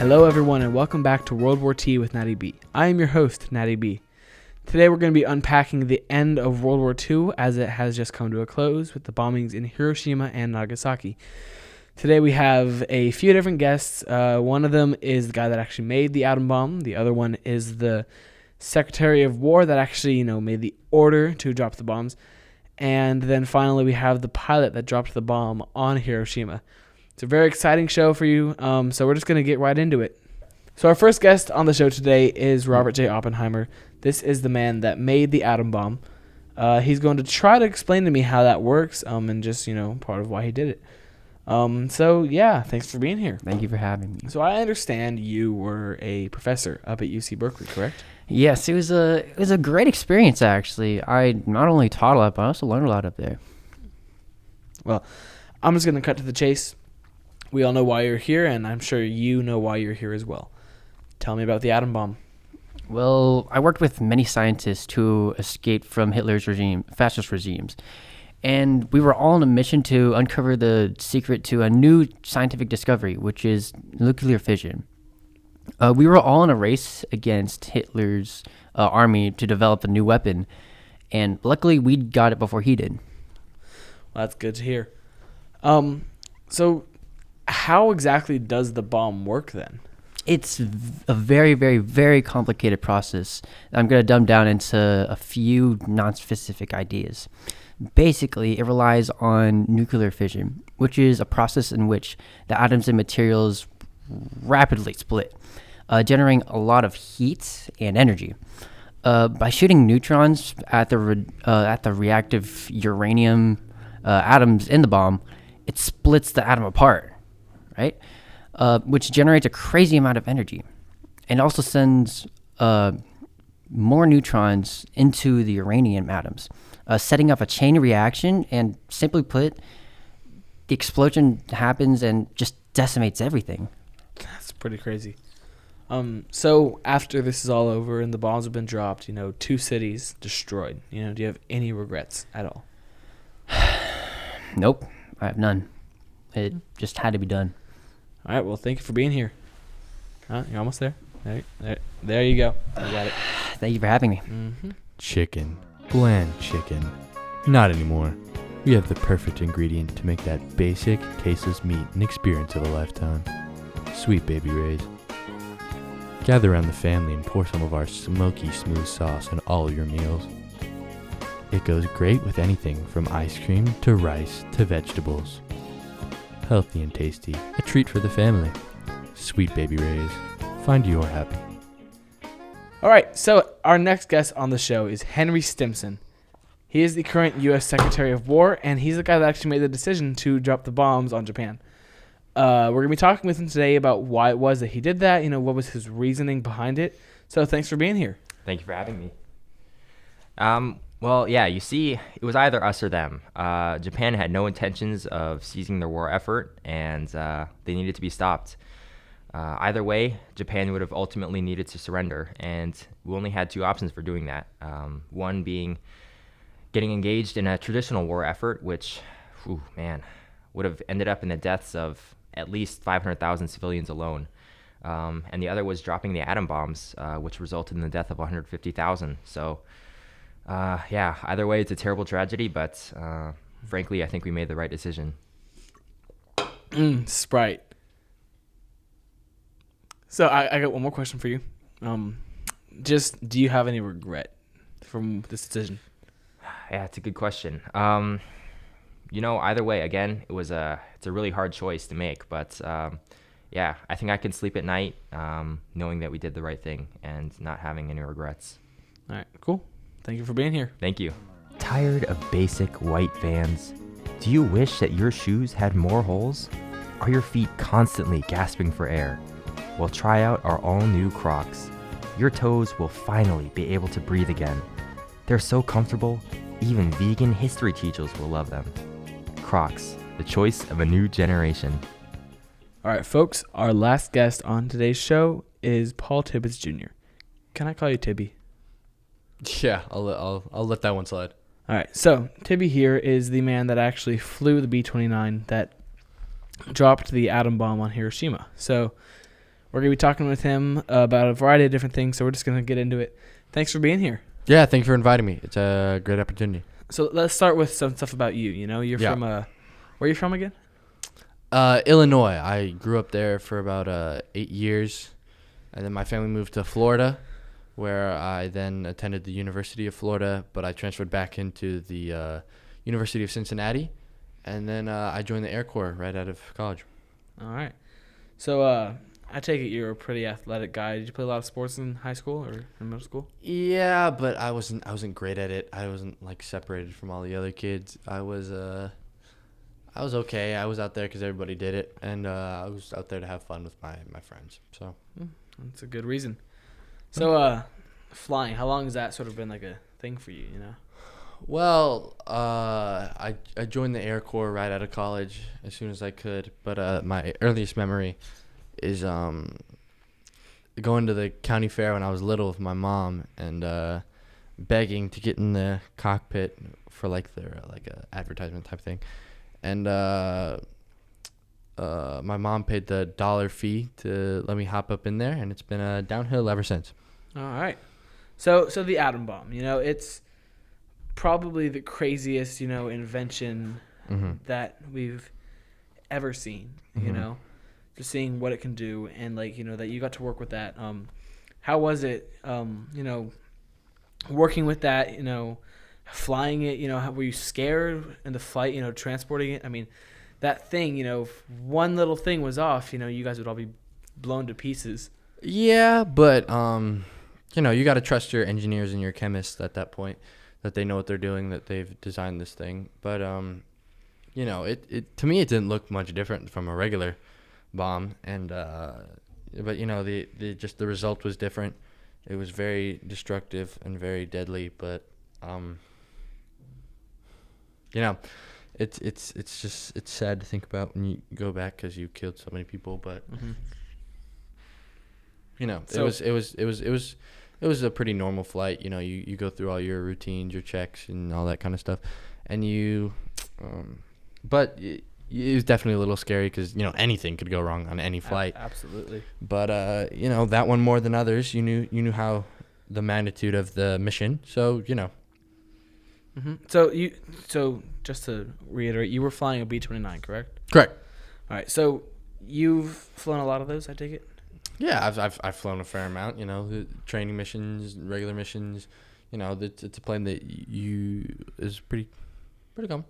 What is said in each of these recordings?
Hello everyone and welcome back to World War II with Natty B. I am your host, Natty B. Today we're going to be unpacking the end of World War II as it has just come to a close with the bombings in Hiroshima and Nagasaki. Today we have a few different guests. One of them is the guy that actually made the atom bomb. The other one is the Secretary of War that actually, made the order to drop the bombs. And then finally we have the pilot that dropped the bomb on Hiroshima. It's a very exciting show for you, so we're just going to get right into it. So our first guest on the show today is Robert J. Oppenheimer. This is the man that made the atom bomb. He's going to try to explain to me how that works and just, part of why he did it. Thanks for being here. Thank you for having me. So I understand you were a professor up at UC Berkeley, correct? Yes, it was a great experience, actually. I not only taught a lot, but I also learned a lot up there. Well, I'm just going to cut to the chase. We all know why you're here, and I'm sure you know why you're here as well. Tell me about the atom bomb. Well, I worked with many scientists who escaped from Hitler's fascist regimes. And we were all on a mission to uncover the secret to a new scientific discovery, which is nuclear fission. We were all in a race against Hitler's army to develop a new weapon. And luckily, we got it before he did. Well, that's good to hear. So how exactly does the bomb work then? It's a very, very, very complicated process. I'm going to dumb down into a few non-specific ideas. Basically, it relies on nuclear fission, which is a process in which the atoms and materials rapidly split, generating a lot of heat and energy. By shooting neutrons at the reactive uranium atoms in the bomb, it splits the atom apart, right? Which generates a crazy amount of energy, and also sends more neutrons into the uranium atoms, setting up a chain reaction. And simply put, the explosion happens and just decimates everything. That's pretty crazy. So after this is all over and the bombs have been dropped, 2 cities destroyed. Do you have any regrets at all? Nope, I have none. It just had to be done. All right, well, thank you for being here. You're almost there. There you go. You got it. Thank you for having me. Mm-hmm. Chicken. Bland chicken. Not anymore. We have the perfect ingredient to make that basic, tasteless meat an experience of a lifetime. Sweet Baby Ray's. Gather around the family and pour some of our smoky smooth sauce on all your meals. It goes great with anything from ice cream to rice to vegetables. Healthy and tasty, a treat for the family. Sweet Baby Ray's. Find your happy. All right, so our next guest on the show is Henry Stimson. He is the current U.S. Secretary of War, and he's the guy that actually made the decision to drop the bombs on Japan. We're going to be talking with him today about why it was that he did that, what was his reasoning behind it. So thanks for being here. Thank you for having me. Well, yeah, you see, it was either us or them. Japan had no intentions of ceasing their war effort, and they needed to be stopped. Either way, Japan would have ultimately needed to surrender, and we only had 2 options for doing that. One being getting engaged in a traditional war effort, which, would have ended up in the deaths of at least 500,000 civilians alone. And the other was dropping the atom bombs, which resulted in the death of 150,000. So, either way, it's a terrible tragedy, but frankly, I think we made the right decision. Sprite. So I got one more question for you. Just, do you have any regret from this decision? Yeah, it's a good question. Either way, again, it's a really hard choice to make, but I think I can sleep at night knowing that we did the right thing and not having any regrets. All right, cool. Thank you for being here. Thank you. Tired of basic white Vans? Do you wish that your shoes had more holes? Are your feet constantly gasping for air? Well, try out our all-new Crocs. Your toes will finally be able to breathe again. They're so comfortable, even vegan history teachers will love them. Crocs, the choice of a new generation. All right, folks, our last guest on today's show is Paul Tibbets Jr. Can I call you Tibby? Yeah, I'll let that one slide. All right, so Tibby here is the man that actually flew the B-29 that dropped the atom bomb on Hiroshima. So We're going to be talking with him about a variety of different things, so we're just going to get into it. Thanks for being here. Yeah, thank you for inviting me. It's a great opportunity. So let's start with some stuff about you. You're Yeah. from where are you from again? Illinois. I grew up there for about 8 years, and then my family moved to Florida, where I then attended the University of Florida, but I transferred back into the University of Cincinnati, and then I joined the Air Corps right out of college. All right. So I take it you're a pretty athletic guy. Did you play a lot of sports in high school or in middle school? Yeah, but I wasn't great at it. I wasn't like separated from all the other kids. I was okay. I was out there because everybody did it, and I was out there to have fun with my friends. So That's a good reason. So flying, how long has that sort of been like a thing for you? well, I joined the Air Corps right out of college as soon as I could. But my earliest memory is going to the county fair when I was little with my mom and begging to get in the cockpit for like their like a advertisement type thing. And my mom paid the $1 fee to let me hop up in there, and it's been downhill ever since. All right. So the atom bomb, it's probably the craziest, invention that we've ever seen, just seeing what it can do and that you got to work with that. How was it, working with that, flying it, how, were you scared in the flight, transporting it? I mean, that thing, if one little thing was off, you guys would all be blown to pieces. Yeah, but you got to trust your engineers and your chemists at that point, that they know what they're doing, that they've designed this thing. But it to me it didn't look much different from a regular bomb, and but the result was different. It was very destructive and very deadly, but it's sad to think about when you go back because you killed so many people, but it was a pretty normal flight. You go through all your routines, your checks, and all that kind of stuff, and but it was definitely a little scary because anything could go wrong on any flight. Absolutely. But that one more than others, you knew how the magnitude of the mission, so So just to reiterate, you were flying a B-29, correct? Correct. All right. So you've flown a lot of those, I take it? Yeah, I've flown a fair amount. The training missions, regular missions. It's a plane that is pretty common. All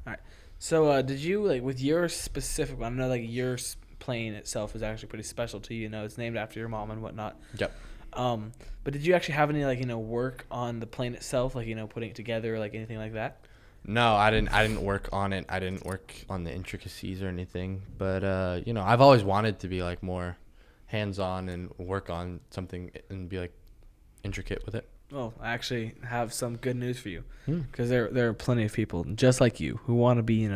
right. So did you with your specific one? I know your plane itself is actually pretty special to you. It's named after your mom and whatnot. Yep. But did you actually have any work on the plane itself, putting it together, anything like that? No, I didn't work on it. I didn't work on the intricacies or anything. But I've always wanted to be more hands-on and work on something and be intricate with it. Well, I actually have some good news for you, because there are plenty of people just like you who want to be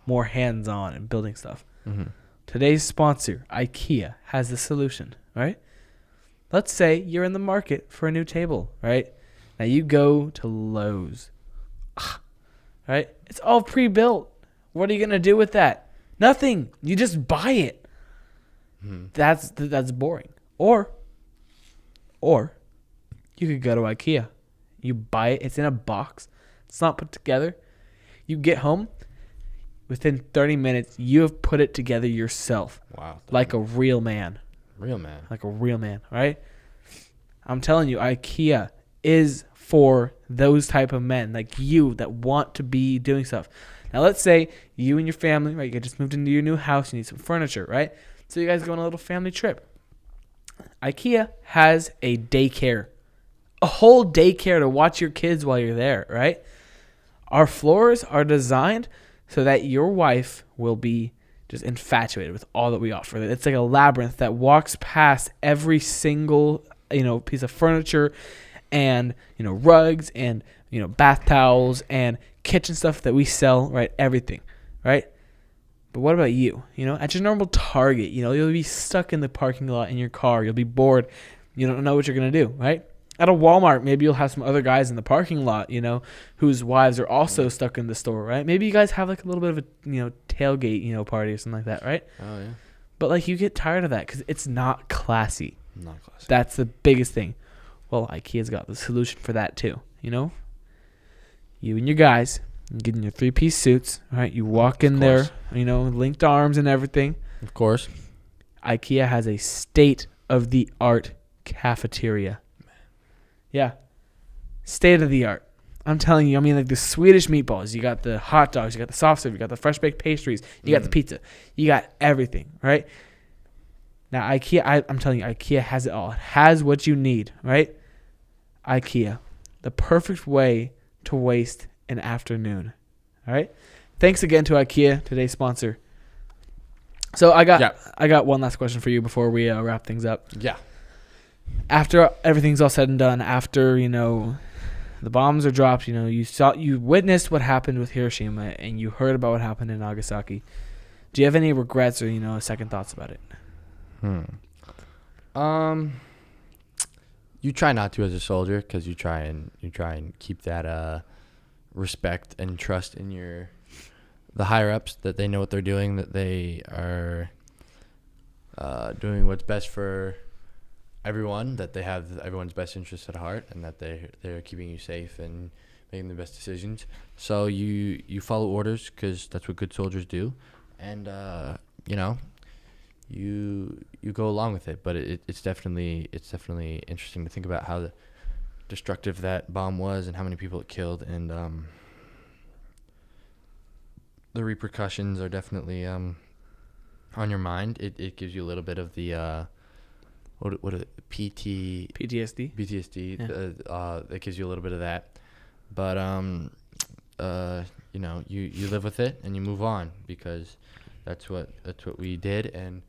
more hands-on and building stuff. Mm-hmm. Today's sponsor, IKEA, has the solution. Right? Let's say you're in the market for a new table. Right? Now you go to Lowe's. Right? It's all pre-built. What are you gonna do with that? Nothing. You just buy it. Mm-hmm. That's boring. Or you could go to IKEA. You buy it. It's in a box. It's not put together. You get home. Within 30 minutes, you have put it together yourself. Wow. Like a real man. Real man. Like a real man, right? I'm telling you, IKEA is for those type of men like you that want to be doing stuff. Now, let's say you and your family, right? You just moved into your new house. You need some furniture, right? So you guys go on a little family trip. IKEA has a daycare. A whole daycare to watch your kids while you're there, right? Our floors are designed so that your wife will be just infatuated with all that we offer. It's like a labyrinth that walks past every single, piece of furniture and, rugs and, bath towels and kitchen stuff that we sell, right? Everything, right? But what about you? At your normal Target, you'll be stuck in the parking lot in your car. You'll be bored. You don't know what you're going to do, right? At a Walmart, maybe you'll have some other guys in the parking lot, whose wives are also stuck in the store, right? Maybe you guys have a little bit of a, tailgate, party or something like that, right? Oh, yeah. But like you get tired of that because it's not classy. Not classic. That's the biggest thing. Well, IKEA's got the solution for that too. You know, you and your guys, you get in your 3-piece suits. All right, you walk in there. You know, linked arms and everything. Of course. IKEA has a state-of-the-art cafeteria. Yeah, state-of-the-art. I'm telling you, I mean, like the Swedish meatballs, you got the hot dogs, you got the soft serve, you got the fresh baked pastries, you got the pizza, you got everything, right? Now, IKEA, I'm telling you, IKEA has it all. It has what you need, right? IKEA, the perfect way to waste an afternoon, all right? Thanks again to IKEA, today's sponsor. So I got one last question for you before we wrap things up. Yeah. After everything's all said and done, after, you know, the bombs are dropped, you know, you witnessed what happened with Hiroshima and you heard about what happened in Nagasaki. Do you have any regrets or, you know, second thoughts about it? You try not to as a soldier because you try and keep that respect and trust in the higher ups, that they know what they're doing, that they are doing what's best for everyone, that they have everyone's best interests at heart, and that they're keeping you safe and making the best decisions. So you follow orders because that's what good soldiers do, and you know, you go along with it. But it's definitely interesting to think about how destructive that bomb was and how many people it killed, and the repercussions are definitely on your mind. It gives you a little bit of the PTSD. Yeah. It gives you a little bit of that, but you know, you live with it and you move on, because that's what we did, and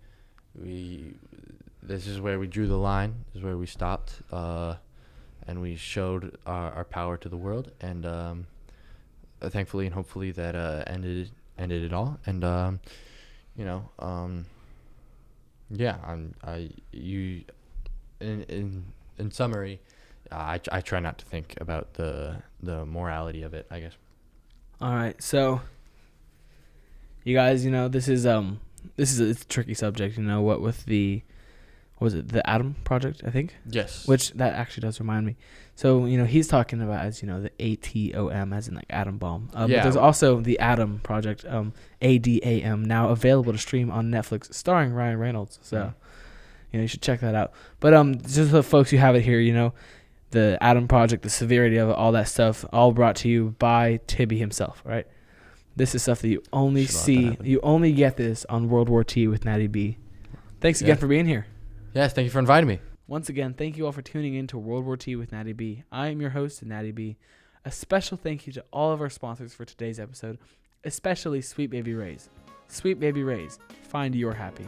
this is where we drew the line. This is where we stopped, and we showed our power to the world, and thankfully and hopefully that ended it all, and you know, yeah, in summary, I try not to think about the morality of it, I guess. All right, so you guys, you know, it's a tricky subject, you know, what with the Atom Project, I think? Yes. Which that actually does remind me. So, you know, he's talking about, as you know, the ATOM, as in like atom bomb. But there's also the Atom Project, ADAM, now available to stream on Netflix, starring Ryan Reynolds. So, you know, you should check that out. But just for the folks who have it here, you know, the Atom Project, the severity of it, all that stuff, all brought to you by Tibby himself, right? This is stuff that you only see. You only get this on World War II with Natty B. Thanks again for being here. Yes, thank you for inviting me. Once again, thank you all for tuning in to World War II with Natty B. I am your host, Natty B. A special thank you to all of our sponsors for today's episode, especially Sweet Baby Ray's. Sweet Baby Ray's, find your happy.